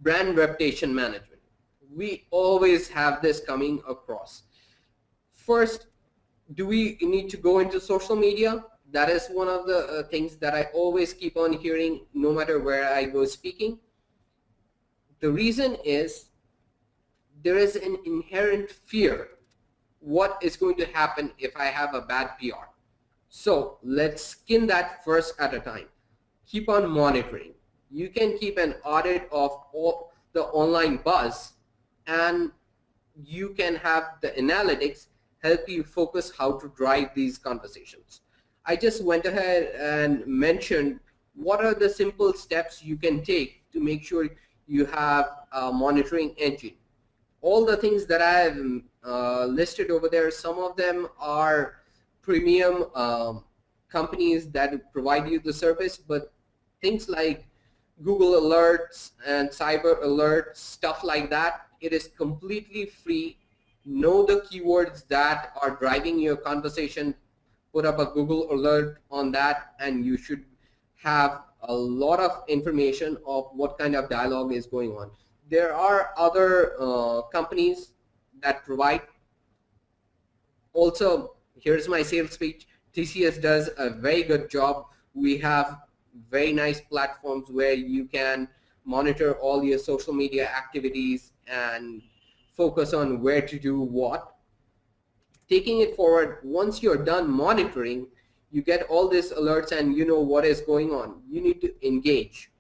brand reputation management. We always have this coming across. First, do we need to go into social media? That is one of the things that I always keep on hearing no matter where I go speaking. The reason is there is an inherent fear. What is going to happen if I have a bad PR? So let's skin that first at a time. Keep on monitoring. You can keep an audit of all the online buzz, and you can have the analytics help you focus how to drive these conversations. I just went ahead and mentioned what are the simple steps you can take to make sure you have a monitoring engine. All the things that I have listed over there, some of them are premium companies that provide you the service, but things like Google Alerts and Cyber Alerts, stuff like that, it is completely free. Know the keywords that are driving your conversation, put up a Google Alert on that, and you should have a lot of information of what kind of dialogue is going on. There are other companies that provide. Also, here's my sales speech. TCS does a very good job. We have very nice platforms where you can monitor all your social media activities and focus on where to do what. Taking it forward, once you're done monitoring, you get all these alerts and you know what is going on. You need to engage.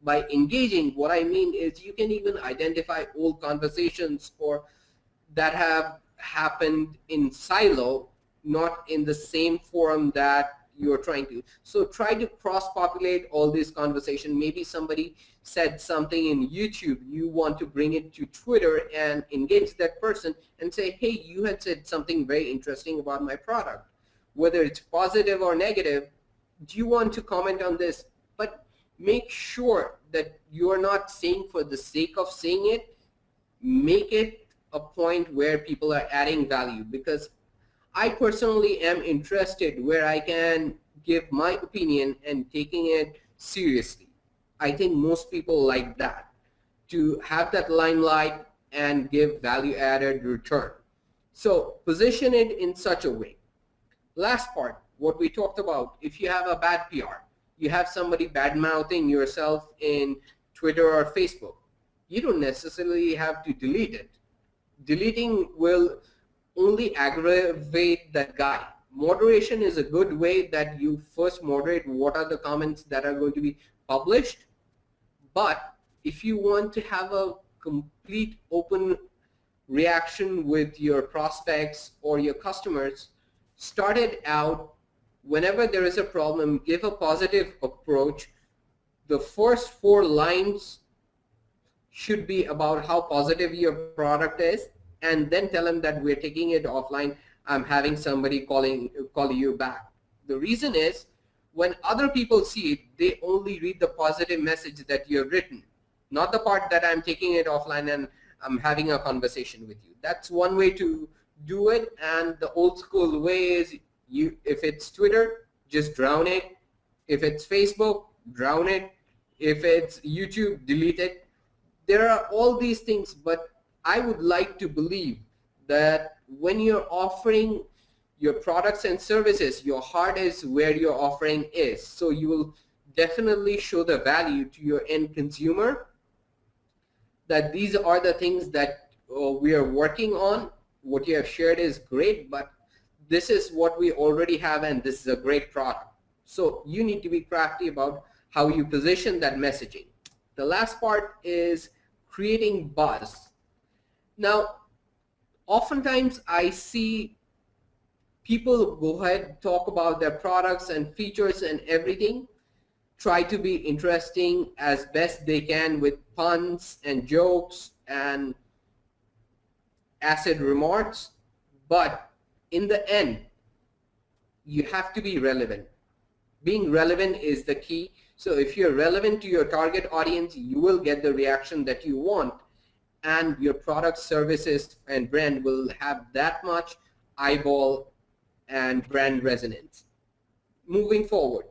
By engaging, what I mean is you can even identify old conversations or that have happened in silo, not in the same forum that you're trying to. So try to cross-populate all these conversations. Maybe somebody said something in YouTube, you want to bring it to Twitter and engage that person and say, hey, you had said something very interesting about my product. Whether it's positive or negative, do you want to comment on this? But make sure that you are not saying for the sake of saying it. Make it a point where people are adding value, because I personally am interested where I can give my opinion and taking it seriously. I think most people like that, to have that limelight and give value added return. So position it in such a way. Last part, what we talked about, if you have a bad PR, you have somebody bad-mouthing yourself in Twitter or Facebook, you don't necessarily have to delete it. Deleting will only aggravate that guy. Moderation is a good way that you first moderate what are the comments that are going to be published. But if you want to have a complete open reaction with your prospects or your customers, start it out. Whenever there is a problem, give a positive approach. The first 4 lines should be about how positive your product is, and then tell them that we're taking it offline. I'm having somebody call you back. The reason is, when other people see it, they only read the positive message that you have written, not the part that I'm taking it offline and I'm having a conversation with you. That's one way to do it, and the old school way is, if it's Twitter, just drown it. If it's Facebook, drown it. If it's YouTube, delete it. There are all these things, but I would like to believe that when you're offering your products and services, your heart is where your offering is. So you will definitely show the value to your end consumer that these are the things that we are working on. What you have shared is great, but this is what we already have, and this is a great product. So you need to be crafty about how you position that messaging. The last part is creating buzz. Now, oftentimes I see people go ahead, talk about their products and features and everything, try to be interesting as best they can with puns and jokes and acid remarks, but in the end, you have to be relevant. Being relevant is the key. So if you're relevant to your target audience, you will get the reaction that you want, and your product, services, and brand will have that much eyeball and brand resonance. Moving forward,